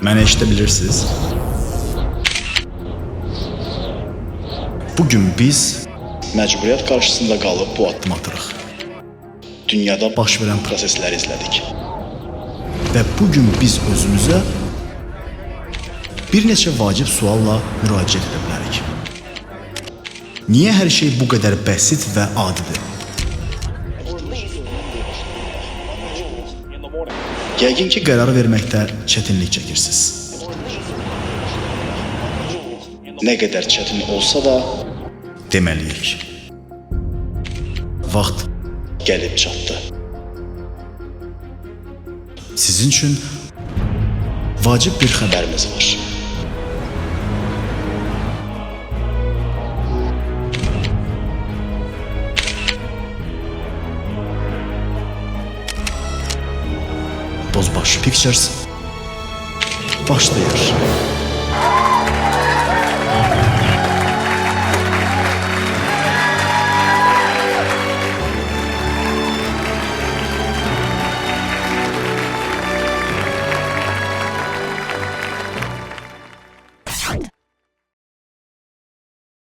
Məni eşidebilirsiniz. Bugün biz məcburiyyət qarşısında qalıb bu addım atırıq. Dünyada baş verən prosesləri izlədik. Və bugün biz özümüzə bir neçə vacib sualla müraciət edə bilərik. Niyə hər şey bu qədər bəsit və adidir? Yəqin ki, qərar verməkdə çətinlik çəkirsiniz. Nə qədər çətin olsa da deməliyik. Vaxt gəlib çatdı. Sizin üçün vacib bir xəbərimiz var. Bozbaş Pictures başlayır.